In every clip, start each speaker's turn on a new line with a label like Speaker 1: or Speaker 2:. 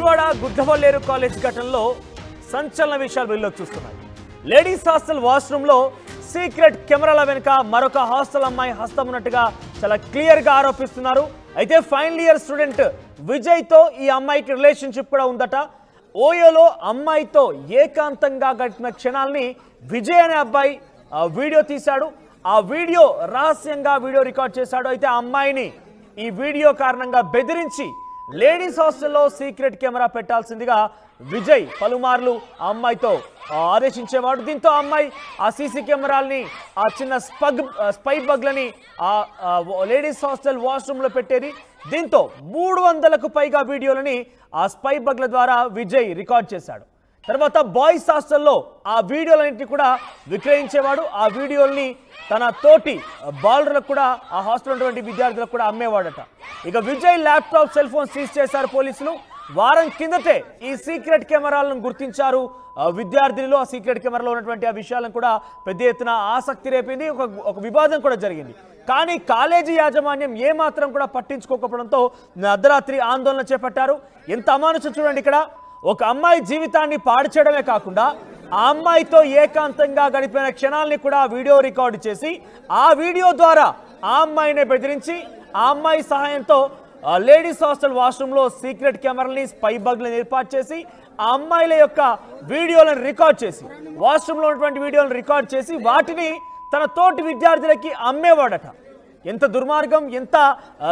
Speaker 1: Vijayawada గుడ్డవల్లేరు college ఘటనలో సంచలన విషయాలు వెలుగులోకి చూస్తున్నాయి. లేడీస్ హాస్టల్ వాష్రూమ్ లో సీక్రెట్ కెమెరాల వెనుక మరొక హాస్టల్ అమ్మాయి హస్తం ఉన్నట్టుగా చాలా క్లియర్ గా ఆరోపిస్తున్నారు. అయితే ఫైనల్ ఇయర్ స్టూడెంట్ విజయ్ తో ఈ అమ్మాయికి రిలేషన్షిప్ కూడా ఉందట. ఓయోలో అమ్మాయితో ఏకాంతంగా గడిపిన క్షణాలని విజయ్ అనే అబ్బాయి వీడియో తీశాడు. ఆ వీడియో రహస్యంగా వీడియో రికార్డ్ చేశాడు. అయితే ఆ అమ్మాయిని ఈ వీడియో కారణంగా బెదిరించి లేడీస్ హాస్టల్లో సీక్రెట్ కెమెరా పెట్టాల్సిందిగా విజయ్ పలుమార్లు ఆ అమ్మాయితో ఆదేశించేవాడు. దీంతో అమ్మాయి ఆ సీసీ కెమెరాల్ని ఆ చిన్న స్పై బగ్లని లేడీస్ హాస్టల్ వాష్రూమ్లో పెట్టేది. దీంతో 300కు పైగా వీడియోలని ఆ స్పై బగ్ల ద్వారా విజయ్ రికార్డ్ చేశాడు. తర్వాత బాయ్స్ హాస్టల్లో ఆ వీడియోలన్నింటినీ కూడా విక్రయించేవాడు. ఆ వీడియోల్ని తన తోటి బాలులకు కూడా ఆ హాస్టల్ ఉన్నటువంటి విద్యార్థులకు కూడా అమ్మేవాడట. ఇక Vijay laptop cell phone seize చేశారు పోలీసులు. వారం కిందటే ఈ సీక్రెట్ కెమెరాలను గుర్తించారు విద్యార్థులు. ఆ సీక్రెట్ కెమెరాలో ఉన్నటువంటి ఆ విషయాలను కూడా పెద్ద ఎత్తున ఆసక్తి రేపింది. ఒక వివాదం కూడా జరిగింది. కానీ కాలేజీ యాజమాన్యం ఏమాత్రం కూడా పట్టించుకోకపోవడంతో అర్ధరాత్రి ఆందోళన చేపట్టారు. ఎంత అమానుషం చూడండి. ఇక్కడ ఒక అమ్మాయి జీవితాన్ని పాడు చేయడమే కాకుండా ఆ అమ్మాయితో ఏకాంతంగా గడిపిన క్షణాలని కూడా వీడియో రికార్డు చేసి ఆ వీడియో ద్వారా ఆ అమ్మాయిని బెదిరించి ఆ అమ్మాయి సహాయంతో లేడీస్ హాస్టల్ వాష్రూమ్లో సీక్రెట్ కెమెరాలని స్పై బగ్లను ఏర్పాటు చేసి ఆ అమ్మాయిల యొక్క వీడియోలను రికార్డ్ చేసి వాష్రూమ్లో ఉన్నటువంటి వీడియోలను రికార్డ్ చేసి వాటిని తన తోటి విద్యార్థులకి అమ్మేవాడట. ఎంత దుర్మార్గం, ఎంత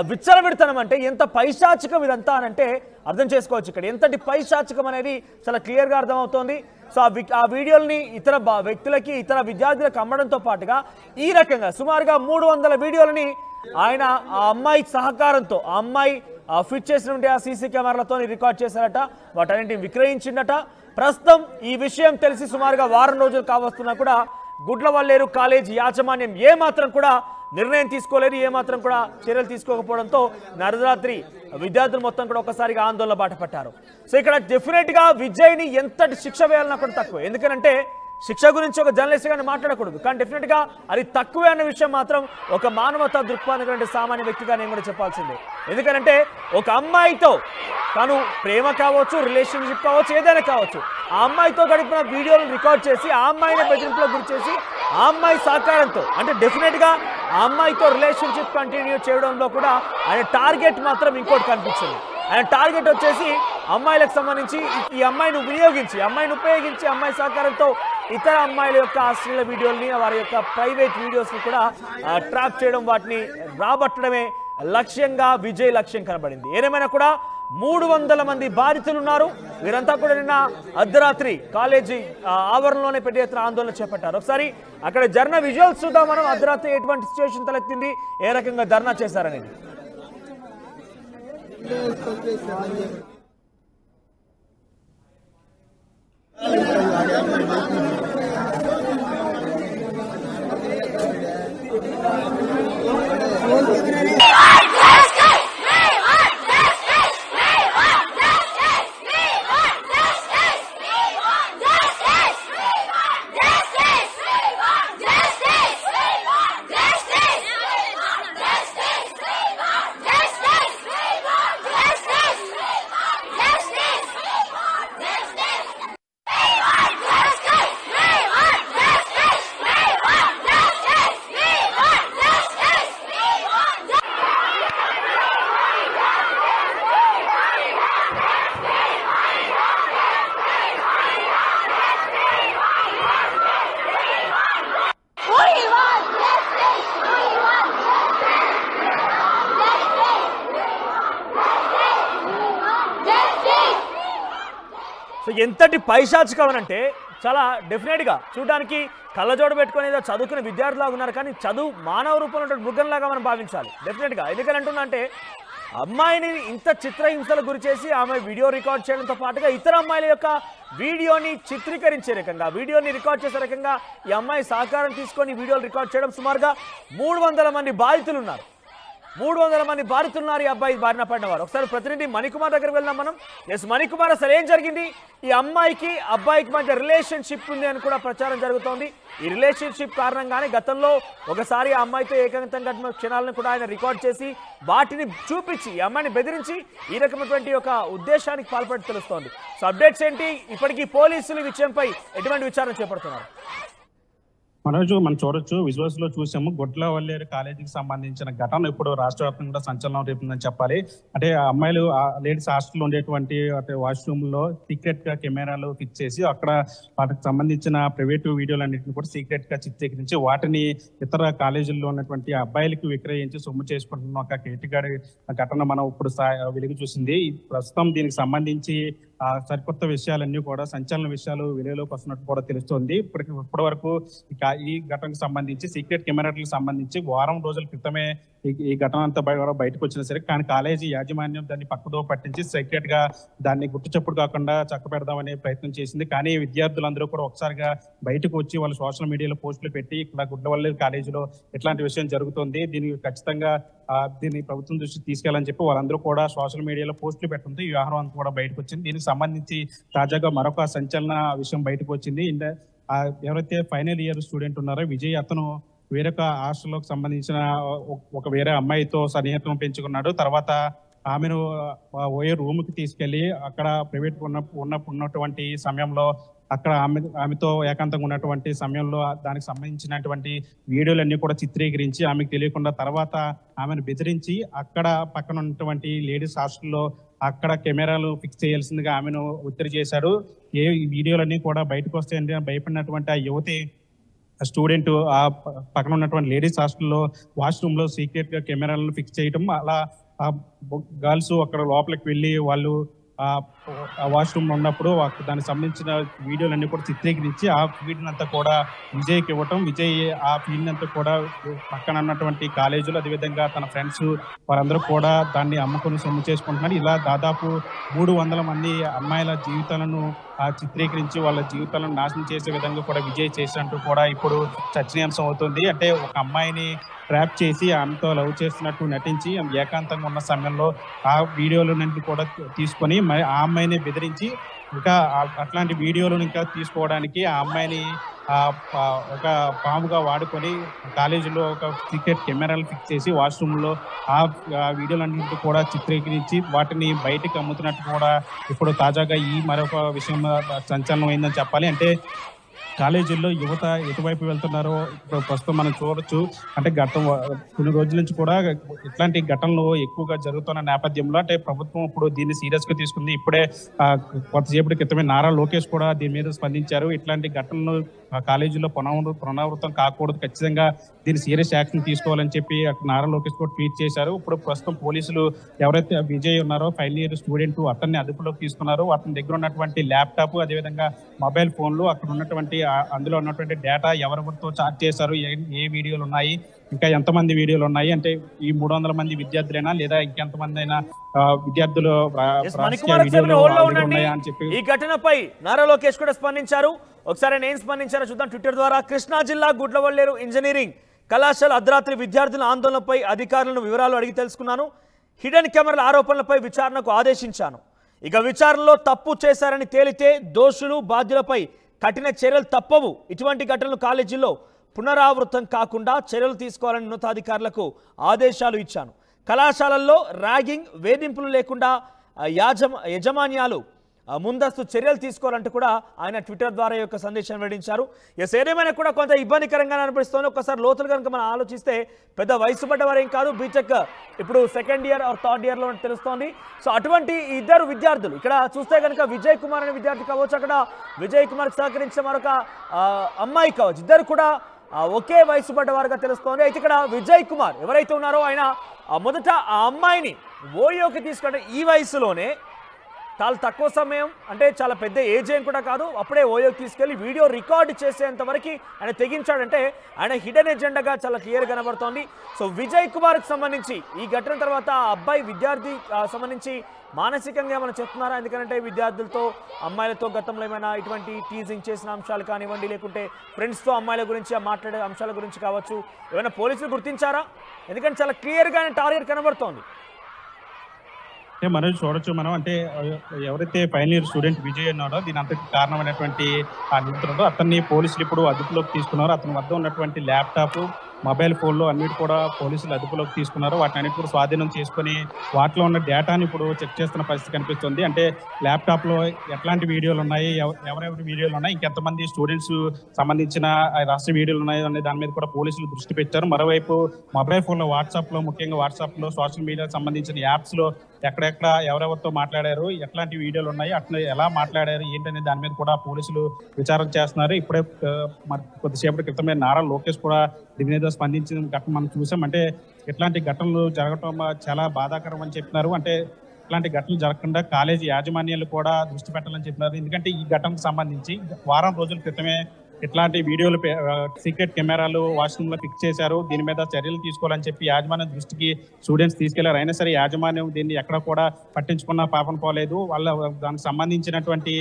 Speaker 1: విచ్చలవిడతనం అంటే, ఎంత పైశాచికం ఇదంతా అనంటే అర్థం చేసుకోవచ్చు. ఇక్కడ ఎంతటి పైశాచికం అనేది చాలా క్లియర్గా అర్థమవుతోంది. సో ఆ వీడియోల్ని ఇతర వ్యక్తులకి ఇతర విద్యార్థులకు అమ్మడంతో పాటుగా ఈ రకంగా సుమారుగా 300 వీడియోలని ఆయన ఆ అమ్మాయి సహకారంతో ఆ అమ్మాయి ఫిట్ చేసినటువంటి ఆ సీసీ కెమెరాలతో రికార్డ్ చేశారట. వాటన్నింటిని విక్రయించిందట. ప్రస్తుతం ఈ విషయం తెలిసి సుమారుగా వారం రోజులు కావస్తున్నా కూడా గుడ్లవల్లేరు కాలేజ్ యాజమాన్యం ఏమాత్రం కూడా నిర్ణయం తీసుకోలేదు, ఏమాత్రం కూడా చర్యలు తీసుకోకపోవడంతో అర్ధరాత్రి విద్యార్థులు మొత్తం కూడా ఒకసారిగా ఆందోళన బాట పట్టారు. సో ఇక్కడ డెఫినెట్గా విజయ్ని ఎంతటి శిక్ష వేయాలన్నా కూడా తక్కువ. ఎందుకంటే శిక్ష గురించి ఒక జర్నలిస్ట్ గాని మాట్లాడకూడదు, కానీ డెఫినెట్గా అది తక్కువే అన్న విషయం మాత్రం ఒక మానవతా దృక్పథం సామాన్య వ్యక్తిగా నేను కూడా చెప్పాల్సిందే. ఎందుకంటే ఒక అమ్మాయితో తను ప్రేమ కావచ్చు, రిలేషన్షిప్ కావచ్చు, ఏదైనా కావచ్చు, ఆ అమ్మాయితో గడిపిన వీడియోలను రికార్డ్ చేసి ఆ అమ్మాయిని బెదిరింపులకు గురి చేసి ఆ అమ్మాయి సహకారంతో అంటే డెఫినెట్గా ఆ అమ్మాయితో రిలేషన్షిప్ కంటిన్యూ చేయడంలో కూడా ఆయన టార్గెట్ మాత్రం ఇంకోటి కనిపించింది. ఆయన టార్గెట్ వచ్చేసి అమ్మాయిలకు సంబంధించి ఈ అమ్మాయిని ఉపయోగించి అమ్మాయి సహకారంతో ఇతర అమ్మాయిల యొక్క అశ్లీల వీడియోల్ని, వారి యొక్క ప్రైవేట్ వీడియోస్ని కూడా ట్రాప్ చేయడం, వాటిని రాబట్టడమే లక్ష్యంగా విజయ్ లక్ష్యం కనబడింది. ఏదేమైనా కూడా 300 మంది బాధితులు ఉన్నారు. వీరంతా కూడా నిన్న అర్ధరాత్రి కాలేజీ ఆవరణలోనే పెద్ద ఎత్తున ఆందోళన చేపట్టారు. ఒకసారి అక్కడ ధర్నా విజువల్స్ చూద్దాం మనం. అర్ధరాత్రి ఎటువంటి సిచ్యువేషన్ తలెత్తింది, ఏ రకంగా ధర్నా చేశారనేది. సో ఎంతటి పైశాచికం అంటే చాలా డెఫినెట్గా చూడడానికి కళ్ళజోడు పెట్టుకుని ఏదో చదువుకునే విద్యార్థులాగా ఉన్నారు, కానీ చదువు మానవ రూపంలో మృగంలాగా మనం భావించాలి డెఫినెట్గా. ఎందుకని అంటున్నా అమ్మాయిని ఇంత చిత్రహింసలకు గురి చేసి ఆమె వీడియో రికార్డ్ చేయడంతో పాటుగా ఇతర అమ్మాయిల యొక్క వీడియోని చిత్రీకరించే రకంగా, వీడియోని రికార్డ్ చేసే రకంగా ఈ అమ్మాయి సహకారం తీసుకొని వీడియోలు రికార్డ్ చేయడం. సుమారుగా 300 మంది బాధితులు ఉన్నారు. 300 మంది బాధితున్నారు ఈ అబ్బాయి బారిన పడిన వారు. ఒకసారి ప్రతినిధి మణికుమార్ దగ్గరికి వెళ్దాం మనం. ఎస్ మణికుమార్, అసలు ఏం జరిగింది? ఈ అమ్మాయికి అబ్బాయికి మధ్య రిలేషన్షిప్ ఉంది అని కూడా ప్రచారం జరుగుతోంది. ఈ రిలేషన్షిప్ కారణంగానే గతంలో ఒకసారి ఆ అమ్మాయితో ఏకాంతం గడిపిన క్షణాలను కూడా ఆయన రికార్డ్ చేసి వాటిని చూపించి ఈ అమ్మాయిని బెదిరించి ఈ రకమైనటువంటి ఒక ఉద్దేశానికి పాల్పడి తెలుస్తోంది. సో అప్డేట్స్ ఏంటి? ఇప్పటికీ పోలీసులు ఈ విషయంపై ఎటువంటి విచారణ చేపడుతున్నారు?
Speaker 2: మనోజు మనం చూడొచ్చు, విజువల్స్ లో చూసాము. గుడ్లవల్లేరు కాలేజీకి సంబంధించిన ఘటన ఇప్పుడు రాష్ట్ర వ్యాప్తంగా కూడా సంచలనం రేపుందని చెప్పాలి. అంటే అమ్మాయిలు లేడీస్ హాస్టల్లో ఉండేటువంటి వాష్రూమ్ లో సీక్రెట్ గా కెమెరాలు ఫిక్స్ చేసి అక్కడ వాటికి సంబంధించిన ప్రైవేట్ వీడియోలన్నింటిని కూడా సీక్రెట్ గా చిత్రీకరించి వాటిని ఇతర కాలేజీల్లో ఉన్నటువంటి అబ్బాయిలకు విక్రయించి సొమ్ము చేసుకుంటున్న ఒక కేటుగాడి ఘటన మనం ఇప్పుడు వెలుగు చూసింది. ప్రస్తుతం దీనికి సంబంధించి సరికొత్త విషయాలన్నీ కూడా సంచలన విషయాలు వెలుగులోకి వస్తున్నట్టు కూడా తెలుస్తోంది. ఇప్పటి వరకు ఈ ఘటనకు సంబంధించి సీక్రెట్ కెమెరాలకు సంబంధించి వారం రోజుల క్రితమే ఈ ఘటన అంతా బయటకు వచ్చినా సరే కానీ కాలేజీ యాజమాన్యం దాన్ని పక్కదో పట్టించి సీక్రెట్ గా దాన్ని గుట్టుచప్పుడు కాకుండా చక్కబెడదామనే ప్రయత్నం చేసింది. కానీ విద్యార్థులందరూ కూడా ఒకసారిగా బయటకు వచ్చి వాళ్ళు సోషల్ మీడియాలో పోస్టులు పెట్టి ఇక్కడ గుడ్లవల్లేరు కాలేజీలో ఇట్లాంటి విషయం జరుగుతుంది, దీనికి ఖచ్చితంగా దీన్ని ప్రభుత్వం దృష్టికి తీసుకెళ్లాలని చెప్పి వాళ్ళందరూ కూడా సోషల్ మీడియాలో పోస్టులు పెట్టడంతో ఈ వ్యవహారం అంతా కూడా బయటకు వచ్చింది. దీనికి సంబంధించి తాజాగా మరొక సంచలన విషయం బయటకు వచ్చింది. ఎవరైతే ఫైనల్ ఇయర్ స్టూడెంట్ ఉన్నారో విజయ్, అతను వేరొక హాస్టల్లోకి సంబంధించిన ఒక వేరే అమ్మాయితో సన్నిహితం పెంచుకున్నాడు. తర్వాత ఆమెను ఓయే రూమ్ కి తీసుకెళ్లి అక్కడ ప్రైవేట్ ఉన్నటువంటి సమయంలో అక్కడ ఆమెతో ఏకాంతంగా ఉన్నటువంటి సమయంలో దానికి సంబంధించినటువంటి వీడియోలన్నీ కూడా చిత్రీకరించి ఆమెకు తెలియకుండా తర్వాత ఆమెను బెదిరించి అక్కడ పక్కన ఉన్నటువంటి లేడీస్ హాస్టల్లో అక్కడ కెమెరాలు ఫిక్స్ చేయాల్సిందిగా ఆమెను ఒత్తిడి చేశాడు. ఈ వీడియోలన్నీ కూడా బయటకు వస్తాయంటే భయపడినటువంటి ఆ యువతి స్టూడెంట్ ఆ పక్కన ఉన్నటువంటి లేడీస్ హాస్టల్లో వాష్రూమ్ లో సీక్రెట్ గా కెమెరాలను ఫిక్స్ చేయటం, అలా ఆ గర్ల్స్ అక్కడ లోపలికి వెళ్ళి వాళ్ళు ఆ వాష్రూమ్ లో ఉన్నప్పుడు దానికి సంబంధించిన వీడియోలన్నీ కూడా చిత్రీకరించి ఆ ఫీడ్ అంతా కూడా విజయ్కి ఇవ్వటం, విజయ్ ఆ ఫీడ్ అంతా కూడా పక్కన ఉన్నటువంటి కాలేజీలు అదేవిధంగా తన ఫ్రెండ్స్ వారందరూ కూడా దాన్ని అమ్ముకొని సొమ్ము చేసుకుంటున్నారు. ఇలా దాదాపు 300 మంది అమ్మాయిల జీవితాలను చిత్రీకరించి వాళ్ళ జీవితాలను నాశనం చేసే విధంగా కూడా విజయ్ చేసినట్టు కూడా ఇప్పుడు చర్చనీయాంశం అవుతుంది. అంటే ఒక అమ్మాయిని ట్రాప్ చేసి ఆమెతో లవ్ చేస్తున్నట్టు నటించి ఏకాంతంగా ఉన్న సమయంలో ఆ వీడియోలన్నింటినీ కూడా తీసుకొని మరి ఆ అమ్మాయిని బెదిరించి ఇంకా అట్లాంటి వీడియోలను ఇంకా తీసుకోవడానికి ఆ అమ్మాయిని ఒక పాముగా వాడుకొని కాలేజీలో ఒక సీక్రెట్ కెమెరాలు ఫిక్స్ చేసి వాష్రూమ్లో ఆ వీడియోలన్నింటినీ కూడా చిత్రీకరించి వాటిని బయటకు అమ్ముతున్నట్టు కూడా ఇప్పుడు తాజాగా ఈ మరొక విషయం సంచలనం అయిందని చెప్పాలి. అంటే కాలేజీల్లో యువత ఎటువైపు వెళ్తున్నారో ప్రస్తుతం మనం చూడొచ్చు. అంటే కొన్ని రోజుల నుంచి కూడా ఇట్లాంటి ఘటనలు ఎక్కువగా జరుగుతున్న నేపథ్యంలో అంటే ప్రభుత్వం ఇప్పుడు దీన్ని సీరియస్ గా తీసుకుంది. ఇప్పుడే కొంతసేపటి క్రితమే నారా లోకేష్ కూడా దీని మీద స్పందించారు. ఇట్లాంటి ఘటనలు కాలేజీలో పునరావృతం కాకూడదు, ఖచ్చితంగా దీన్ని సీరియస్ యాక్షన్ తీసుకోవాలని చెప్పి నారా లోకేష్ కూడా ట్వీట్ చేశారు. ఇప్పుడు ప్రస్తుతం పోలీసులు ఎవరైతే విజయ్ ఉన్నారో ఫైనల్ ఇయర్ స్టూడెంట్ అతన్ని అదుపులోకి తీసుకున్నారు. అతని దగ్గర ఉన్నటువంటి ల్యాప్టాప్ అదేవిధంగా మొబైల్ ఫోన్లు అక్కడ ఉన్నటువంటి అందులో ఉన్నటువంటి డేటా ఎవరెవరితో చాట్ చేశారు, ఏ వీడియోలు ఉన్నాయి, ఇంకా ఎంతమంది వీడియోలు ఉన్నాయి, అంటే ఈ 300 మంది విద్యార్థులైనా లేదా ఇంకెంతమంది అయినా విద్యార్థులు అని చెప్పి
Speaker 1: ఈ ఘటనపై నారా లోకేష్ కూడా స్పందించారు. ఒకసారి నేను స్పందించారో చూద్దాం. ట్విట్టర్ ద్వారా కృష్ణా జిల్లా గుడ్లవల్లేరు ఇంజనీరింగ్ కళాశాల అర్ధరాత్రి విద్యార్థుల ఆందోళనపై అధికారులను వివరాలు అడిగి తెలుసుకున్నాను. హిడెన్ కెమెరాల ఆరోపణలపై విచారణకు ఆదేశించాను. ఇక విచారణలో తప్పు చేశారని తేలితే దోషులు బాధ్యులపై కఠిన చర్యలు తప్పవు. ఇటువంటి ఘటనలు కాలేజీల్లో పునరావృతం కాకుండా చర్యలు తీసుకోవాలని ఉన్నతాధికారులకు ఆదేశాలు ఇచ్చాను. కళాశాలల్లో ర్యాగింగ్ వేధింపులు లేకుండా యజమాన్యాలు ముందస్తు చర్యలు తీసుకోవాలంటూ కూడా ఆయన ట్విట్టర్ ద్వారా యొక్క సందేశం వెల్లడించారు. ఏదేమైనా కూడా కొంత ఇబ్బందికరంగానే అనిపిస్తుంది. ఒకసారి లోతులు కనుక మనం ఆలోచిస్తే పెద్ద వయసు పడ్డవారేం కాదు, బీటెక్ ఇప్పుడు సెకండ్ ఇయర్ ఆర్ థర్డ్ ఇయర్లో తెలుస్తోంది. సో అటువంటి ఇద్దరు విద్యార్థులు ఇక్కడ చూస్తే కనుక విజయ్ కుమార్ అనే విద్యార్థి కావచ్చు, అక్కడ విజయ్ కుమార్కి సహకరించిన మరొక అమ్మాయి కావచ్చు, ఇద్దరు కూడా ఒకే వయసు పడ్డవారుగా తెలుస్తోంది. అయితే ఇక్కడ విజయ్ కుమార్ ఎవరైతే ఉన్నారో ఆయన మొదట ఆ అమ్మాయిని ఓయోకి తీసుకుంటే ఈ వయసులోనే చాలా తక్కువ సమయం, అంటే చాలా పెద్ద ఏజ్ ఏం కూడా కాదు, అప్పుడే ఓయోకి తీసుకెళ్లి వీడియో రికార్డ్ చేసేంత వరకు ఆయన తెగించాడంటే ఆయన హిడెన్ ఎజెండాగా చాలా క్లియర్ కనబడుతోంది. సో విజయ్ కుమార్కి సంబంధించి ఈ ఘటన తర్వాత ఆ అబ్బాయి విద్యార్థి సంబంధించి మానసికంగా ఏమైనా చెప్తున్నారా? ఎందుకంటే విద్యార్థులతో అమ్మాయిలతో గతంలో ఏమైనా ఇటువంటి టీజింగ్ చేసిన అంశాలు కానివ్వండి, లేకుంటే ఫ్రెండ్స్తో అమ్మాయిల గురించి మాట్లాడే అంశాల గురించి కావచ్చు, ఏమైనా పోలీసులు గుర్తించారా? ఎందుకంటే చాలా క్లియర్గా టార్గెట్ కనబడుతోంది.
Speaker 2: అంటే మనం చూడొచ్చు, మనం అంటే ఎవరైతే ఫైనల్ ఇయర్ స్టూడెంట్ విజయ్ ఉన్నాడో దీని అంతటి కారణమైనటువంటి ఆ నిందితుడు అతన్ని పోలీసులు ఇప్పుడు అదుపులోకి తీసుకున్నారు. అతని వద్ద ఉన్నటువంటి ల్యాప్టాప్, మొబైల్ ఫోన్లు అన్నిటి కూడా పోలీసులు అదుపులోకి తీసుకున్నారు. వాటిని అన్నిటి కూడా స్వాధీనం చేసుకుని వాటిలో ఉన్న డేటాని ఇప్పుడు చెక్ చేస్తున్న పరిస్థితి కనిపిస్తుంది. అంటే ల్యాప్టాప్లో ఎట్లాంటి వీడియోలు ఉన్నాయి, ఎవరెవరి వీడియోలు ఉన్నాయి, ఇంకెంతమంది స్టూడెంట్స్ సంబంధించిన రాష్ట్ర వీడియోలు ఉన్నాయి అనే దాని మీద కూడా పోలీసులు దృష్టి పెట్టారు. మరోవైపు మొబైల్ ఫోన్లో వాట్సాప్లో, ముఖ్యంగా వాట్సాప్లో సోషల్ మీడియాకి సంబంధించిన యాప్స్లో ఎక్కడెక్కడ ఎవరెవరితో మాట్లాడారు, ఎట్లాంటి వీడియోలు ఉన్నాయి, అట్లా ఎలా మాట్లాడారు ఏంటనే దాని మీద కూడా పోలీసులు విచారణ చేస్తున్నారు. ఇప్పుడే కొద్దిసేపటి క్రితమే నారా లోకేష్ కూడా దీని మీద స్పందించిన ఘటన మనం చూసాం. అంటే ఇట్లాంటి ఘటనలు జరగటం చాలా బాధాకరం అని చెప్తున్నారు. అంటే ఇట్లాంటి ఘటనలు జరగకుండా కాలేజీ యాజమాన్యాలు కూడా దృష్టి పెట్టాలని చెప్తున్నారు. ఎందుకంటే ఈ ఘటనకు సంబంధించి వారం రోజుల క్రితమే ఇట్లాంటి వీడియోలు సీక్రెట్ కెమెరాలు వాష్రూమ్ లో ఫిక్స్ చేశారు. దీని మీద చర్యలు తీసుకోవాలని చెప్పి యాజమాన్యం దృష్టికి స్టూడెంట్స్ తీసుకెళ్లారు. అయినా సరే యాజమాన్యం దీన్ని ఎక్కడ కూడా పట్టించుకున్న పాపన పోలేదు. దానికి సంబంధించినటువంటి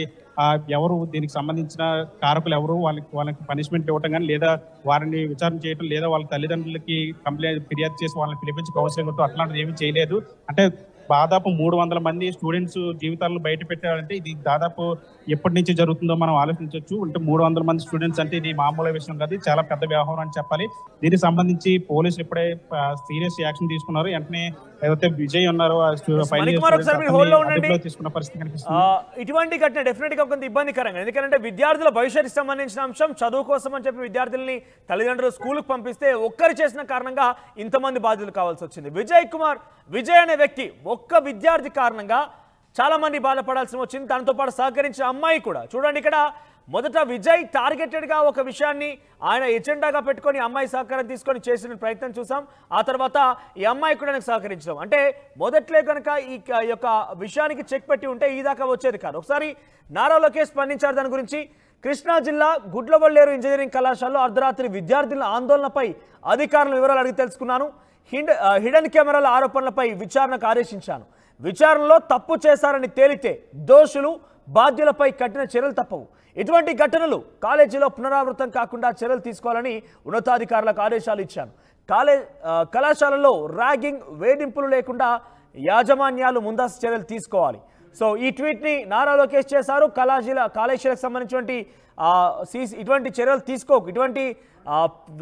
Speaker 2: ఎవరు, దీనికి సంబంధించిన కారకులు ఎవరు, వాళ్ళకి పనిష్మెంట్ ఇవ్వటం కానీ, లేదా వారిని విచారణ చేయటం, లేదా వాళ్ళ తల్లిదండ్రులకి ఫిర్యాదు చేసి వాళ్ళని పిలిపించి కౌన్సిలింగ్ ఇవ్వటం అట్లాంటిది ఏమీ చేయలేదు. అంటే దాదాపు 300 మంది స్టూడెంట్స్ జీవితాలను బయట పెట్టారంటే ఇది దాదాపు ఎప్పటి నుంచి జరుగుతుందో మనం ఆలోచించవచ్చు. అంటే 300 మంది స్టూడెంట్స్ అంటే ఇది మామూలు విషయం కాదు, చాలా పెద్ద వ్యవహారం అని చెప్పాలి. దీనికి సంబంధించి పోలీసులు ఇప్పుడే సీరియస్ యాక్షన్ తీసుకున్నారు. వెంటనే ఏదైతే విజయ్ ఉన్నారో తీసుకున్న పరిస్థితి కనిపిస్తుంది.
Speaker 1: ఇటువంటి ఘటన డెఫినెట్ గా కొంత ఇబ్బందికరంగా, ఎందుకంటే విద్యార్థుల భవిష్యత్తుకు సంబంధించిన అంశం, చదువు కోసం అని చెప్పి విద్యార్థుల్ని తల్లిదండ్రులు స్కూల్కి పంపిస్తే ఒక్కరు చేసిన కారణంగా ఇంతమంది బాధ్యులు కావాల్సి వచ్చింది. విజయ్ అనే వ్యక్తి ఒక్క విద్యార్థి కారణంగా చాలా మంది బాధపడాల్సి వచ్చింది. దాంతో పాటు సహకరించిన అమ్మాయి కూడా. చూడండి, ఇక్కడ మొదట విజయ్ టార్గెటెడ్ గా ఒక విషయాన్ని ఆయన ఎజెండాగా పెట్టుకొని అమ్మాయి సహకారం తీసుకొని చేసిన ప్రయత్నం చూసాం. ఆ తర్వాత ఈ అమ్మాయి కూడా నాకు సహకరించడం, అంటే మొదట్లో కనుక ఈ యొక్క విషయానికి చెక్ పెట్టి ఉంటే ఈ దాకా వచ్చేది కాదు. ఒకసారి నారా లోకేష్ స్పందించారు దాని గురించి. కృష్ణా జిల్లా గుడ్లవల్లేరు ఇంజనీరింగ్ కళాశాలలో అర్ధరాత్రి విద్యార్థుల ఆందోళనపై అధికారుల వివరాలు అడిగి తెలుసుకున్నాను. హిడెన్ కెమెరాల ఆరోపణలపై విచారణకు ఆదేశించాను. విచారణలో తప్పు చేశారని తేలితే దోషులు బాధ్యులపై కఠిన చర్యలు తప్పవు. ఇటువంటి ఘటనలు కాలేజీలో పునరావృతం కాకుండా చర్యలు తీసుకోవాలని ఉన్నతాధికారులకు ఆదేశాలు ఇచ్చాను. కళాశాలలో ర్యాగింగ్, వేధింపులు లేకుండా యాజమాన్యాలు ముందస్తు చర్యలు తీసుకోవాలి. సో ఈ ట్వీట్ని నారా లోకేష్ చేశారు. కాలేజీలకు సంబంధించినటువంటి ఇటువంటి చర్యలు తీసుకోకు, ఇటువంటి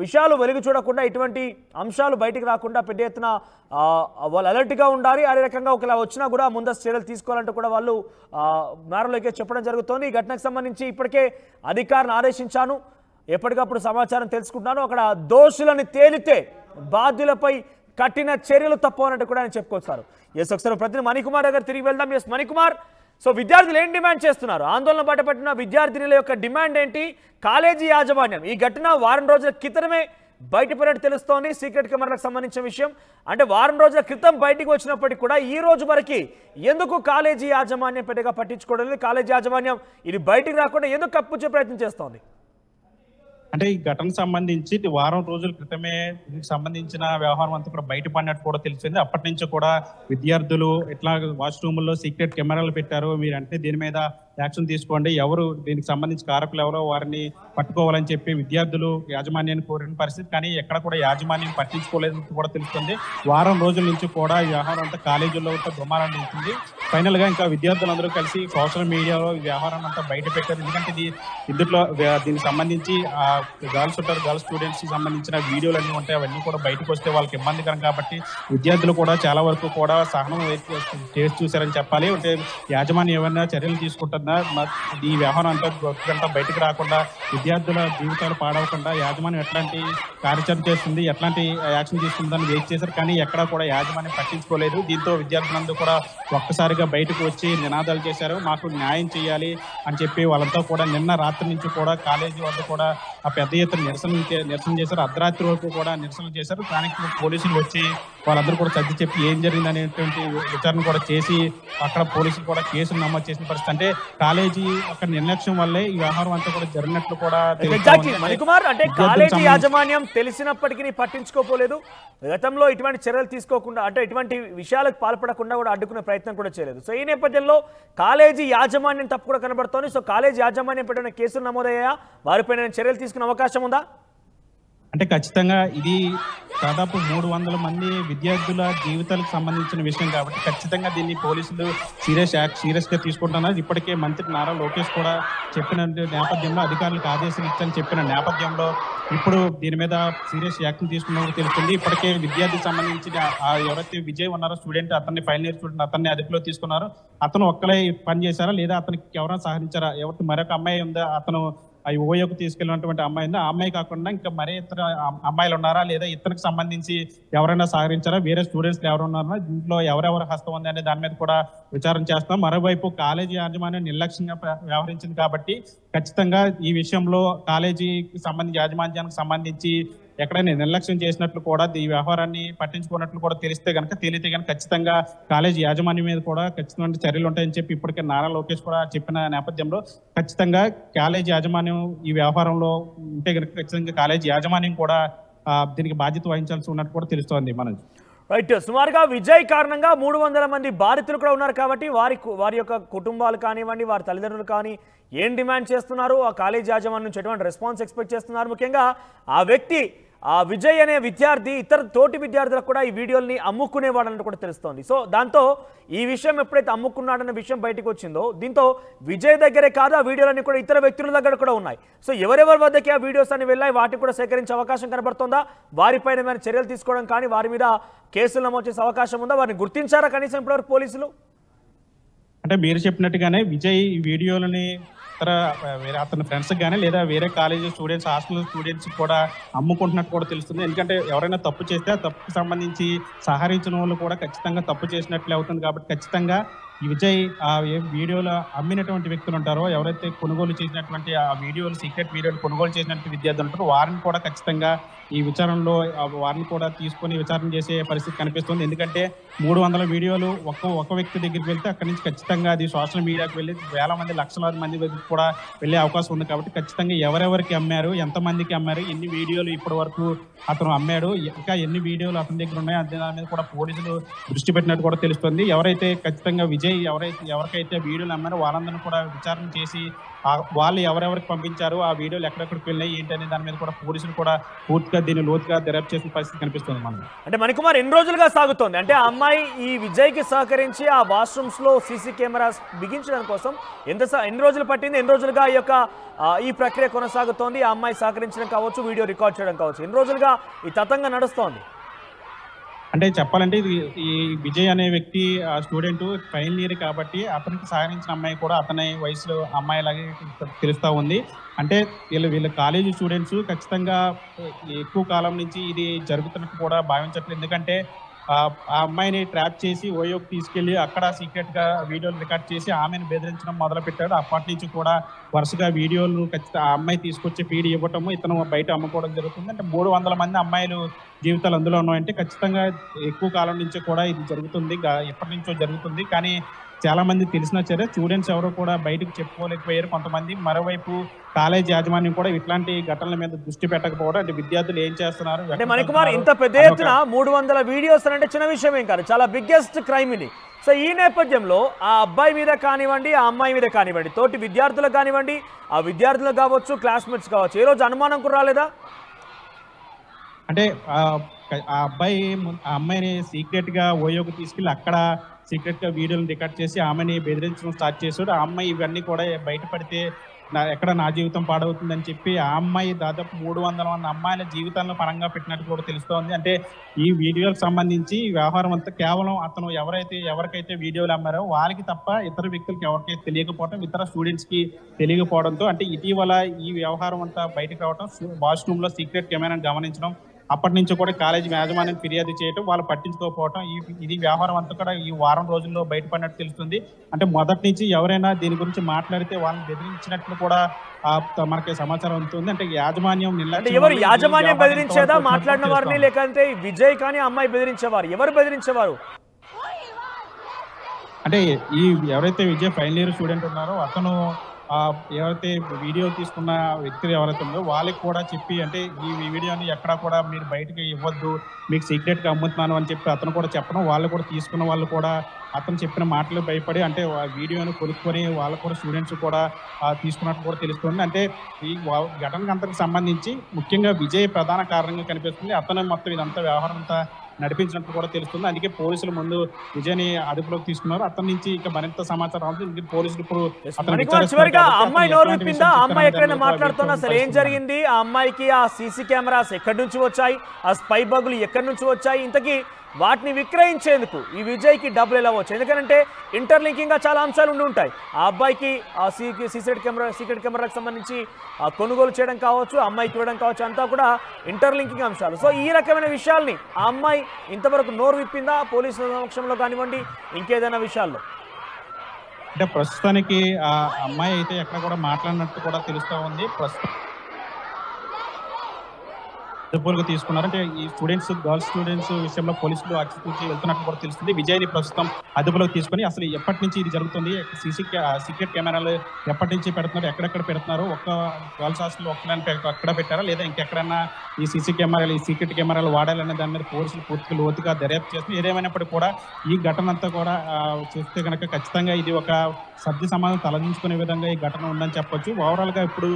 Speaker 1: విషయాలు వెలుగు చూడకుండా, ఇటువంటి అంశాలు బయటికి రాకుండా పెద్ద ఎత్తున వాళ్ళు అలర్ట్గా ఉండాలి. అదే రకంగా ఒకలా వచ్చినా కూడా ముందస్తు చర్యలు తీసుకోవాలంటూ కూడా వాళ్ళు నారా లోకేష్ చెప్పడం జరుగుతోంది. ఈ ఘటనకు సంబంధించి ఇప్పటికే అధికారులను ఆదేశించాను, ఎప్పటికప్పుడు సమాచారం తెలుసుకుంటున్నాను. అక్కడ దోషులని తేలితే బాధ్యులపై కఠిన చర్యలు తప్పవన్నట్టు కూడా ఆయన చెప్పుకొస్తారు. ఎస్, ఒకసారి ప్రతినిధి మణికుమార్ దగ్గర తిరిగి వెళ్దాం. ఎస్ మణికుమార్, సో విద్యార్థులు ఏం డిమాండ్ చేస్తున్నారు? ఆందోళన బయటపెట్టిన విద్యార్థినుల యొక్క డిమాండ్ ఏంటి? కాలేజీ యాజమాన్యం ఈ ఘటన వారం రోజుల క్రితమే బయటపడినట్టు తెలుస్తోంది. సీక్రెట్ కెమెరాలకు సంబంధించిన విషయం అంటే వారం రోజుల క్రితం బయటికి వచ్చినప్పటికీ కూడా ఈ రోజు వరకు ఎందుకు కాలేజీ యాజమాన్యం పెద్దగా పట్టించుకోవడం లేదు? కాలేజీ యాజమాన్యం ఇది బయటికి రాకుండా ఎందుకు కప్పుచ్చే ప్రయత్నం చేస్తోంది?
Speaker 2: అంటే ఈ ఘటనకు సంబంధించి వారం రోజుల క్రితమే దీనికి సంబంధించిన వ్యవహారం అంతా కూడా బయటపడినట్టు కూడా తెలిసింది. అప్పటి నుంచి కూడా విద్యార్థులు ఇట్లా వాష్రూముల్లో సీక్రెట్ కెమెరాలు పెట్టారు, మీరు అంటే దీని మీద యాక్షన్ తీసుకోండి, ఎవరు దీనికి సంబంధించి కారకులు ఎవరో వారిని పట్టుకోవాలని చెప్పి విద్యార్థులు యాజమాన్యాన్ని కోరిన పరిస్థితి. కానీ ఎక్కడ కూడా యాజమాన్యం పట్టించుకోలేదు కూడా తెలుస్తుంది. వారం రోజుల నుంచి కూడా ఈ వ్యవహారం అంతా కాలేజీల్లో దుమారాన్ని ఉంటుంది. ఫైనల్ గా ఇంకా విద్యార్థులందరూ కలిసి సోషల్ మీడియాలో ఈ వ్యవహారం అంతా బయట పెట్టారు. ఎందుకంటే ఇందులో దీనికి సంబంధించి గర్ల్స్ ఉంటారు, గర్ల్స్ స్టూడెంట్స్ కి సంబంధించిన వీడియోలు అన్నీ ఉంటాయి. అవన్నీ కూడా బయటకు వస్తే వాళ్ళకి ఇబ్బందికరం కాబట్టి విద్యార్థులు కూడా చాలా వరకు కూడా సహనం చేసి చూశారని చెప్పాలి. అంటే యాజమాన్యం ఏమైనా చర్యలు తీసుకుంటుందా, ఈ వ్యవహారం అంతా బయటకు రాకుండా విద్యార్థుల జీవితాలు పాడవకుండా యాజమాన్యం ఎట్లాంటి కార్యాచరణ చేస్తుంది, ఎట్లాంటి యాక్షన్ తీసుకుందని వెయిట్ చేశారు. కానీ ఎక్కడా కూడా యాజమాన్యం పట్టించుకోలేదు. దీంతో విద్యార్థులందరూ కూడా ఒక్కసారిగా బయటకు వచ్చి నినాదాలు చేశారు, మాకు న్యాయం చేయాలి అని చెప్పి. వాళ్ళంతా కూడా నిన్న రాత్రి నుంచి కూడా కాలేజీ వద్ద కూడా ఆ పెద్ద ఎత్తున నిరసన చేశారు. అర్ధరాత్రి వరకు కూడా నిరసనలు చేశారు. స్థానిక పోలీసులు వచ్చి వాళ్ళందరూ కూడా సర్ది చెప్పి ఏం జరిగింది అనేటువంటి విచారణ కూడా చేసి అక్కడ పోలీసులు కూడా కేసులు నమోదు చేసిన పరిస్థితి. అంటే కాలేజీ ఒక నిర్లక్ష్యం వల్లే ఈ వ్యవహారం అంతా కూడా జరిగినట్లు కూడా
Speaker 1: మణికుమార్, అంటే కాలేజీ యాజమాన్యం తెలిసినప్పటికీ పట్టించుకోపోలేదు. గతంలో ఇటువంటి చర్యలు తీసుకోకుండా, అంటే ఇటువంటి విషయాలకు పాల్పడకుండా కూడా అడ్డుకునే ప్రయత్నం కూడా చేయలేదు. సో ఈ నేపథ్యంలో కాలేజీ యాజమాన్యం తప్పు కూడా కనబడుతోంది. సో కాలేజీ యాజమాన్యం పెట్టిన కేసులు నమోదయ్యాయా? వారిపైన చర్యలు తీసుకునే అవకాశం ఉందా?
Speaker 2: అంటే ఖచ్చితంగా ఇది దాదాపు 300 మంది విద్యార్థుల జీవితాలకు సంబంధించిన విషయం కాబట్టి ఖచ్చితంగా దీన్ని పోలీసులు సీరియస్ గా తీసుకుంటున్నారు. ఇప్పటికే మంత్రి నారా లోకేష్ కూడా చెప్పిన నేపథ్యంలో, అధికారులకు ఆదేశాలు ఇచ్చని చెప్పిన నేపథ్యంలో ఇప్పుడు దీని మీద సీరియస్ యాక్షన్ తీసుకున్నట్టు తెలుస్తుంది. ఇప్పటికే విద్యార్థికి సంబంధించిన ఎవరైతే విజయ్ ఉన్నారో స్టూడెంట్, అతన్ని ఫైనల్ ఇయర్ స్టూడెంట్, అతన్ని అదుపులో తీసుకున్నారు. అతను ఒక్కలే పని చేశారా లేదా అతనికి ఎవరైనా సహకరించారా? ఎవరికి మరొక అమ్మాయి ఉందా, అతను ఓయోకు తీసుకెళ్ళినటువంటి అమ్మాయి ఉందా, ఆ అమ్మాయి కాకుండా ఇంకా మరే ఇతర అమ్మాయిలు ఉన్నారా లేదా ఇతనికి సంబంధించి ఎవరైనా సహకరించారా, వేరే స్టూడెంట్స్ ఎవరు ఉన్నారా, దీంట్లో ఎవరెవరు హస్తం ఉంది అనే దాని మీద కూడా విచారణ చేస్తాం. మరోవైపు కాలేజీ యాజమాన్యం నిర్లక్ష్యంగా వ్యవహరించింది కాబట్టి ఖచ్చితంగా ఈ విషయంలో కాలేజీకి సంబంధించి యాజమాన్యానికి సంబంధించి ఎక్కడైనా నిర్లక్ష్యం చేసినట్లు కూడా ఈ వ్యవహారాన్ని పట్టించుకున్నట్లు కూడా తేలితే కనుక ఖచ్చితంగా కాలేజీ యాజమాన్యం మీద కూడా ఖచ్చితమైన చర్యలు ఉంటాయని చెప్పి ఇప్పటికే నారా లోకేష్ కూడా చెప్పిన నేపథ్యంలో ఖచ్చితంగా కాలేజీ యాజమాన్యం ఈ వ్యవహారంలో ఉంటే కనుక ఖచ్చితంగా కాలేజీ యాజమాన్యం కూడా దీనికి బాధ్యత వహించాల్సి ఉన్నట్టు కూడా తెలుస్తోంది. మనది
Speaker 1: రైట్. సుమారుగా విజయ్ కారణంగా 300 మంది బాధితులు కూడా ఉన్నారు కాబట్టి వారి యొక్క కుటుంబాలు కానివ్వండి, వారి తల్లిదండ్రులు కానీ ఏం డిమాండ్ చేస్తున్నారు, ఆ కాలేజ్ యాజమాన్యం నుంచి ఎటువంటి రెస్పాన్స్ ఎక్స్పెక్ట్ చేస్తున్నారు? ముఖ్యంగా ఆ వ్యక్తి, ఆ విజయ్ అనే విద్యార్థి ఇతర తోటి విద్యార్థులకు కూడా ఈ వీడియోల్ని అమ్ముకునేవాడన్నట్టు కూడా తెలుస్తోంది. సో దాంతో ఈ విషయం ఎప్పుడైతే అమ్ముకున్నాడన్న విషయం బయటకు వచ్చిందో, దీంతో విజయ్ దగ్గరే కాదు ఆ వీడియోలన్నీ కూడా ఇతర వ్యక్తుల దగ్గర కూడా ఉన్నాయి. సో ఎవరెవరి వద్దకి ఆ వీడియోస్ అన్ని వెళ్ళాయి, వాటిని కూడా సేకరించే అవకాశం కనబడుతుందా? వారిపైన ఏమైనా చర్యలు తీసుకోవడం కానీ, వారి మీద కేసులు నమోదు చేసే అవకాశం ఉందా? వారిని గుర్తించారా కనీసం ఇప్పటివరకు పోలీసులు?
Speaker 2: అంటే మీరు చెప్పినట్టుగానే విజయ్ ఈ వీడియోలని వేరే అతని ఫ్రెండ్స్ కానీ లేదా వేరే కాలేజీ స్టూడెంట్స్, హాస్టల్ స్టూడెంట్స్ కూడా అమ్ముకుంటున్నట్టు కూడా తెలుస్తుంది. ఎందుకంటే ఎవరైనా తప్పు చేస్తే ఆ తప్పుకు సంబంధించి సహకరించిన వాళ్ళు కూడా ఖచ్చితంగా తప్పు చేసినట్లే అవుతుంది. కాబట్టి ఖచ్చితంగా ఈ విజయ్ ఆ వీడియోలో అమ్మినటువంటి వ్యక్తులు ఉంటారో, ఎవరైతే కొనుగోలు చేసినటువంటి ఆ వీడియోలు, సీక్రెట్ వీడియోలు కొనుగోలు చేసినటువంటి విద్యార్థులు ఉంటారో వారిని కూడా ఖచ్చితంగా ఈ విచారణలో వారిని కూడా తీసుకొని విచారణ చేసే పరిస్థితి కనిపిస్తుంది. ఎందుకంటే 300 వీడియోలు ఒక వ్యక్తి దగ్గరికి వెళ్తే అక్కడి నుంచి ఖచ్చితంగా అది సోషల్ మీడియాకి వెళ్ళి వేల మంది, లక్షలాది మంది దగ్గరికి కూడా వెళ్ళే అవకాశం ఉంది. కాబట్టి ఖచ్చితంగా ఎవరెవరికి అమ్మారు, ఎంతమందికి అమ్మారు, ఎన్ని వీడియోలు ఇప్పటి వరకు అతను అమ్మాడు, ఇంకా ఎన్ని వీడియోలు అతని దగ్గర ఉన్నాయో దాని మీద కూడా పోలీసులు దృష్టి పెట్టినట్టు కూడా తెలుస్తుంది. ఎవరైతే ఖచ్చితంగా విజయ్ ఎవరికైతే వీడియోలు అమ్మారో వాళ్ళందరినీ కూడా విచారణ చేసి వాళ్ళు ఎవరెవరికి పంపించారు, ఆ వీడియోలు ఎక్కడెక్కడికి వెళ్ళాయి ఏంటి అనే దాని మీద కూడా పోలీసులు కూడా పూర్తిగా దీన్ని లోతుగా దర్యాప్తు చేసిన పరిస్థితి కనిపిస్తుంది. మనం అంటే
Speaker 1: మణికుమార్ ఎన్ని రోజులుగా సాగుతోంది? అంటే ఆ అమ్మాయి ఈ విజయ్కి సహకరించి ఆ వాష్రూమ్స్ లో సీసీ కెమెరాస్ బిగించడం కోసం ఎన్ని రోజులు పట్టింది? ఎన్ని రోజులుగా ఈ ప్రక్రియ కొనసాగుతోంది? ఆ అమ్మాయి సహకరించడం కావచ్చు, వీడియో రికార్డ్ చేయడం కావచ్చు, ఎన్ని రోజులుగా ఈ తతంగం నడుస్తోంది?
Speaker 2: అంటే చెప్పాలంటే ఈ విజయ్ అనే వ్యక్తి స్టూడెంట్ ఫైనల్ ఇయర్ కాబట్టి అతనికి సహకరించిన అమ్మాయి కూడా అతని వయసులో అమ్మాయిలాగే తెలుస్తూ ఉంది. అంటే వీళ్ళ కాలేజీ స్టూడెంట్స్ ఖచ్చితంగా ఎక్కువ కాలం నుంచి ఇది జరుగుతున్నట్టు కూడా భావించట్లేదు. ఎందుకంటే ఆ అమ్మాయిని ట్రాప్ చేసి ఓయోకి తీసుకెళ్లి అక్కడ సీక్రెట్ గా వీడియోలు రికార్డ్ చేసి ఆమెను బెదిరించడం మొదలు పెట్టాడు. అప్పటి నుంచి కూడా వరుసగా వీడియోలు ఖచ్చితంగా ఆ అమ్మాయి తీసుకొచ్చి ఫీడ్ ఇవ్వటము, ఇతను బయట అమ్ముకోవడం జరుగుతుంది. అంటే 300 మంది అమ్మాయిలు జీవితాలు అందులో ఉన్నాయంటే ఖచ్చితంగా ఎక్కువ కాలం నుంచి కూడా ఇది జరుగుతుంది, ఎప్పటి నుంచో జరుగుతుంది. కానీ చాలా మంది తెలిసిన సరే స్టూడెంట్స్ ఎవరు కూడా బయటకు చెప్పుకోలేకపోయారు కొంతమంది. మరోవైపు కాలేజ్ యాజమాన్యం కూడా ఇట్లాంటి ఘటనల మీద దృష్టి పెట్టకపోవడం, అంటే విద్యార్థులు ఏం చేస్తున్నారు
Speaker 1: అంటే మణికుమార్ ఇంత పెద్ద ఎత్తున 300 వీడియోస్ అంటే చిన్న విషయం ఏం కాదు, చాలా బిగ్గెస్ట్ క్రైమ్ ఇది. సో ఈ నేపథ్యంలో ఆ అబ్బాయి మీద కానివ్వండి, ఆ అమ్మాయి మీద కానివ్వండి, తోటి విద్యార్థులకు కానివ్వండి, ఆ విద్యార్థులకు కావచ్చు, క్లాస్మేట్స్ కావచ్చు, ఏ రోజు అనుమానం కూడా రాలేదా?
Speaker 2: అంటే ఆ అమ్మాయిని సీక్రెట్ గా ఓయోకి తీసుకెళ్ళి అక్కడ సీక్రెట్ గా వీడియోలను రికార్డ్ చేసి ఆమెని బెదిరించడం స్టార్ట్ చేశాడు. ఆ అమ్మాయి ఇవన్నీ కూడా బయటపడితే ఎక్కడ నా జీవితం పాడవుతుందని చెప్పి ఆ అమ్మాయి దాదాపు 300 మంది అమ్మాయిల జీవితాలను పరంగా పెట్టినట్టు కూడా తెలుస్తోంది. అంటే ఈ వీడియోలకు సంబంధించి ఈ వ్యవహారం అంతా కేవలం అతను ఎవరికైతే వీడియోలు అమ్మారో వాళ్ళకి తప్ప ఇతర వ్యక్తులకి ఎవరికైతే తెలియకపోవడం, ఇతర స్టూడెంట్స్ కి తెలియకపోవడంతో అంటే ఇటీవల ఈ వ్యవహారం అంతా బయటకు రావడం, వాష్రూమ్ లో సీక్రెట్ కెమెరాను గమనించడం, అప్పటి నుంచి కూడా కాలేజీ యాజమాన్యం ఫిర్యాదు చేయడం, వాళ్ళు పట్టించుకోకపోవడం, ఇది వ్యవహారం అంతా కూడా ఈ వారం రోజుల్లో బయటపడినట్టు తెలుస్తుంది. అంటే మొదటి నుంచి ఎవరైనా దీని గురించి మాట్లాడితే వాళ్ళని బెదిరించినట్లు కూడా మనకి సమాచారం ఉంటుంది. అంటే యాజమాన్యం
Speaker 1: ఎవరు యాజమాన్యం బెదిరించేదా మాట్లాడిన వారిని, లేకంటే విజయ్ కానీ అమ్మాయి బెదిరించేవారు? ఎవరు బెదిరించేవారు?
Speaker 2: అంటే ఈ ఎవరైతే విజయ్ ఫైనల్ ఇయర్ స్టూడెంట్ ఉన్నారో అతను ఎవరైతే వీడియో తీసుకున్న వ్యక్తులు ఎవరైతే ఉన్నారో వాళ్ళకి కూడా చెప్పి, అంటే ఈ వీడియోని ఎక్కడా కూడా మీరు బయటకు ఇవ్వద్దు, మీకు సీక్రెట్గా అమ్ముతున్నాను అని చెప్పి అతను కూడా చెప్పడం, వాళ్ళు కూడా తీసుకున్న వాళ్ళు కూడా అతను చెప్పిన మాటలు భయపడి అంటే ఆ వీడియోను కొనుక్కొని వాళ్ళు కూడా స్టూడెంట్స్ కూడా తీసుకున్నట్టు కూడా తెలుస్తుంది. అంటే ఈ ఘటనకు అంతకు సంబంధించి ముఖ్యంగా విజయ్ ప్రధాన కారణంగా కనిపిస్తుంది. అతను మొత్తం ఇదంతా వ్యవహారం అంతా నడిపించినట్టు కూడా తెలుస్తుంది. అందుకే పోలీసులు ముందు విజయ్ని అదుపులోకి తీసుకున్నారు. అతని నుంచి ఇంకా మరింత సమాచారం అవుతుంది. పోలీసులు ఇప్పుడు
Speaker 1: అమ్మాయి నోరు విప్పిందా? అమ్మాయి ఎక్కడైనా మాట్లాడుతున్నా సరే ఏం జరిగింది? ఆ అమ్మాయికి ఆ సీసీ కెమెరాస్ ఎక్కడి నుంచి వచ్చాయి? ఆ స్పై బగ్గులు ఎక్కడి నుంచి వచ్చాయి? ఇంతకీ వాటిని విక్రయించేందుకు ఈ విజయ్కి డబ్బులు ఎలా వచ్చాయి? ఎందుకంటే ఇంటర్లింకింగ్గా చాలా అంశాలు ఉండి ఉంటాయి. ఆ అబ్బాయికి ఆ సీక్రెట్ కెమెరాకి సంబంధించి కొనుగోలు చేయడం కావచ్చు, అమ్మాయికి ఇవ్వడం కావచ్చు, అంతా కూడా ఇంటర్లింకింగ్ అంశాలు. సో ఈ రకమైన విషయాల్ని ఆ అమ్మాయి ఇంతవరకు నోరు విప్పిందా పోలీసుల సమక్షంలో కానివ్వండి, ఇంకేదైనా విషయాల్లో?
Speaker 2: అంటే ప్రస్తుతానికి ఆ అమ్మాయి అయితే ఎక్కడ కూడా మాట్లాడినట్టు కూడా తెలుస్తూ ఉంది. ప్రస్తుతం అదుపులోకి తీసుకున్నారు. అంటే ఈ గర్ల్స్ స్టూడెంట్స్ విషయంలో పోలీసులు అచ్చుతూచి వెళ్తున్నట్టు కూడా తెలుస్తుంది. విజయ్ని ప్రస్తుతం అదుపులోకి తీసుకొని అసలు ఎప్పటి నుంచి ఇది జరుగుతుంది, సీక్రెట్ కెమెరాలు ఎప్పటి నుంచి పెడుతున్నారు, ఎక్కడెక్కడ పెడుతున్నారు, ఒక్క గర్ల్స్ హాస్టల్ అక్కడ పెట్టారా లేదా ఇంకెక్కడన్నా ఈ సీక్రెట్ కెమెరాలు వాడాలనే దాని మీద పోలీసులు పూర్తిగా లోతుగా దర్యాప్తు చేస్తున్నారు. ఏదేమైనప్పటికీ కూడా ఈ ఘటన అంతా కూడా చూస్తే కనుక ఖచ్చితంగా ఇది ఒక సభ్య సమాజం తలదించుకునే విధంగా ఈ ఘటన ఉందని చెప్పొచ్చు. ఓవరాల్గా ఇప్పుడు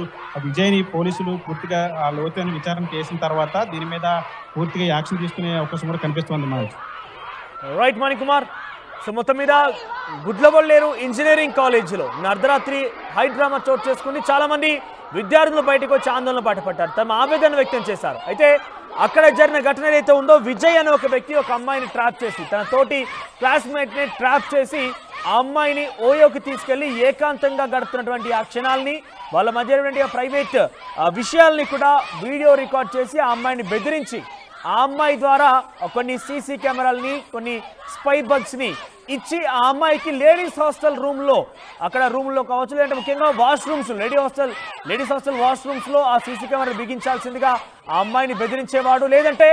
Speaker 2: విజయ్ని పోలీసులు పూర్తిగా లోతైన విచారణ చేసిన తర్వాత దీని మీద పూర్తిగా యాక్షన్ తీసుకునే అవకాశం కూడా కనిపిస్తుంది. మనకి
Speaker 1: రైట్ మణికుమార్. సో మొత్తం మీద గుడ్లబొల్లేరు ఇంజనీరింగ్ కాలేజీలో అర్ధరాత్రి హై డ్రామా చోటు చేసుకుని చాలా మంది విద్యార్థులు బయటకు వచ్చి ఆందోళన బాటపడ్డారు, తమ ఆవేదన వ్యక్తం చేశారు. అయితే అక్కడ జరిగిన ఘటన ఏదైతే ఉందో, విజయ్ అనే ఒక వ్యక్తి ఒక అమ్మాయిని ట్రాప్ చేసి, తన తోటి క్లాస్మేట్ని ట్రాప్ చేసి ఆ అమ్మాయిని ఓయోకి తీసుకెళ్లి ఏకాంతంగా గడుపుతున్నటువంటి ఆ క్షణాలని, వాళ్ళ మధ్య ప్రైవేట్ విషయాల్ని కూడా వీడియో రికార్డ్ చేసి ఆ అమ్మాయిని బెదిరించి ఆ అమ్మాయి ద్వారా కొన్ని సీసీ కెమెరాలని, కొన్ని స్పై బగ్స్ని ఇచ్చి ఆ అమ్మాయికి లేడీస్ హాస్టల్ రూమ్లో, అక్కడ రూమ్లో కావచ్చు, లేదంటే ముఖ్యంగా వాష్రూమ్స్, లేడీస్ హాస్టల్ వాష్రూమ్స్లో ఆ సీసీ కెమెరా బిగించాల్సిందిగా ఆ అమ్మాయిని బెదిరించేవాడు. లేదంటే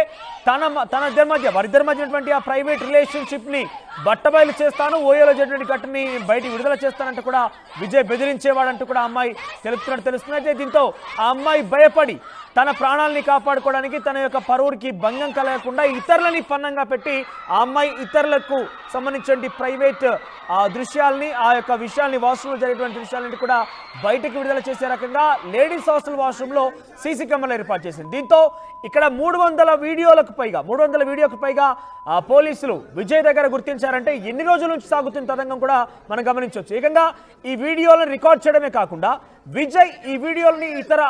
Speaker 1: వారిద్దరి మధ్య ఉన్నటువంటి ఆ ప్రైవేట్ రిలేషన్షిప్ని బట్టబయలు చేస్తాను, ఓయోలో జరిగినటువంటి ఘటనని బయటికి విడుదల చేస్తానంటూ కూడా విజయ్ బెదిరించేవాడంటూ కూడా అమ్మాయి తెలుస్తుంది. అయితే దీంతో ఆ అమ్మాయి భయపడి తన ప్రాణాలని కాపాడుకోవడానికి, తన యొక్క పరువుకి భంగం కలగకుండా ఇతరులని పన్నంగా పెట్టి ఆ అమ్మాయి ఇతరులకు సంబంధించిన ప్రైవేట్ దృశ్యాలని, ఆ యొక్క విషయాల్ని, వాష్రూమ్లో జరిగేటువంటి విషయాలని కూడా బయటకు విడుదల చేసే రకంగా లేడీస్ హాస్టల్ వాష్రూమ్లో సీసీ కెమెరాలు ఏర్పాటు చేసింది. దీంతో ఇక్కడ 300 వీడియోకు పైగా పోలీసులు విజయ్ దగ్గర గుర్తించారంటే ఎన్ని రోజుల నుంచి సాగుతున్న తతంగం కూడా మనం గమనించవచ్చు. ఏకంగా ఈ వీడియోలను రికార్డ్ చేయడమే కాకుండా విజయ్ ఈ వీడియోలని ఇతర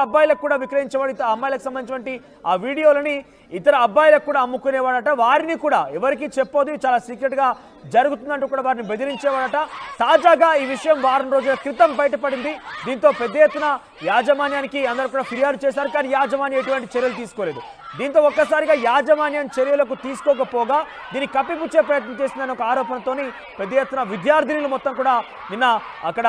Speaker 1: అబ్బాయిలకు కూడా విక్రయించేవాడు. ఇతర అమ్మాయిలకు సంబంధించినటువంటి ఆ వీడియోలని ఇతర అబ్బాయిలకు కూడా అమ్ముకునేవాడట. వారిని కూడా ఎవరికి చెప్పొద్దు, చాలా సీక్రెట్గా జరుగుతుందంటూ కూడా వారిని బెదిరించేవాడట. తాజాగా ఈ విషయం వారం రోజుల క్రితం బయటపడింది. దీంతో పెద్ద ఎత్తున యాజమాన్యానికి అందరూ కూడా ఫిర్యాదు చేశారు, కానీ యాజమాన్యం ఎటువంటి చర్యలు తీసుకోలేదు. దీంతో ఒక్కసారిగా యాజమాన్యం చర్యలకు తీసుకోకపోగా దీన్ని కప్పిపుచ్చే ప్రయత్నం చేసిందని ఒక ఆరోపణతోని పెద్ద ఎత్తున విద్యార్థినులు మొత్తం కూడా నిన్న అక్కడ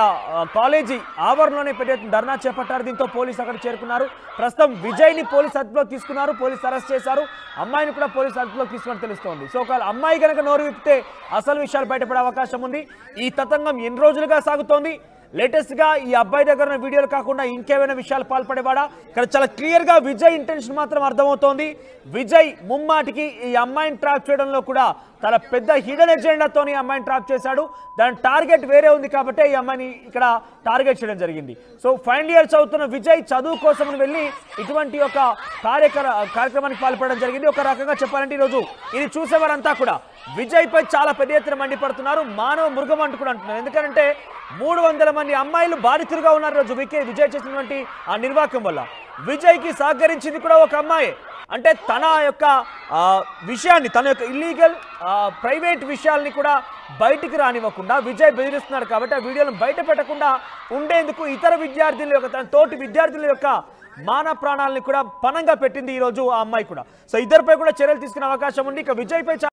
Speaker 1: కాలేజీ ఆవరణలోనే పెద్ద ఎత్తున ధర్నా చేపట్టారు. దీంతో పోలీసు అక్కడ చేరుకున్నారు. ప్రస్తుతం విజయ్ని పోలీసు అదుపులోకి తీసుకున్నారు, పోలీసు అరెస్ట్ చేశారు. అమ్మాయిని కూడా పోలీసు అదుపులోకి తీసుకుని తెలుస్తోంది. సో ఒకవేళ అమ్మాయి కనుక నోరు విప్పితే అసలు విషయాలు బయటపడే అవకాశం ఉంది. ఈ తతంగం ఎన్ని రోజులుగా సాగుతోంది? లేటెస్ట్గా ఈ అబ్బాయి దగ్గర ఉన్న వీడియోలు కాకుండా ఇంకేమైనా విషయాలు పాల్పడేవాడా? ఇక్కడ చాలా క్లియర్గా విజయ్ ఇంటెన్షన్ మాత్రం అర్థమవుతోంది. విజయ్ ముమ్మాటికి ఈ అమ్మాయిని ట్రాప్ చేయడంలో కూడా తన పెద్ద హిడెన్ ఎజెండాతో ఈ అమ్మాయిని ట్రాప్ చేశాడు. దాని టార్గెట్ వేరే ఉంది కాబట్టి ఈ అమ్మాయిని ఇక్కడ టార్గెట్ చేయడం జరిగింది. సో ఫైనల్ ఇయర్ చదువుతున్న విజయ్ చదువు కోసం వెళ్ళి ఇటువంటి ఒక కార్యక్రమానికి పాల్పడడం జరిగింది. ఒక రకంగా చెప్పాలంటే ఈరోజు ఇది చూసేవారంతా కూడా విజయ్ పై చాలా పెద్ద ఎత్తున మండిపడుతున్నారు, మానవ మృగం అంటూ కూడా అంటున్నారు. ఎందుకంటే 300 మంది అమ్మాయిలు బాధితులుగా ఉన్నారు రోజు విజయ్ చేసినటువంటి ఆ నిర్వాకం వల్ల. విజయ్కి సహకరించింది కూడా ఒక అమ్మాయే. అంటే తన యొక్క విషయాన్ని, తన యొక్క ఇల్లీగల్ ప్రైవేట్ విషయాల్ని కూడా బయటికి రానివ్వకుండా విజయ్ బెదిరిస్తున్నాడు. కాబట్టి ఆ వీడియోలను బయట పెట్టకుండా ఉండేందుకు ఇతర విద్యార్థుల యొక్క, తన తోటి విద్యార్థుల యొక్క మాన ప్రాణాలని కూడా పణంగా పెట్టింది ఈ రోజు ఆ అమ్మాయి కూడా. సో ఇద్దరిపై కూడా చర్యలు తీసుకునే అవకాశం ఉంది. ఇక విజయ్ పై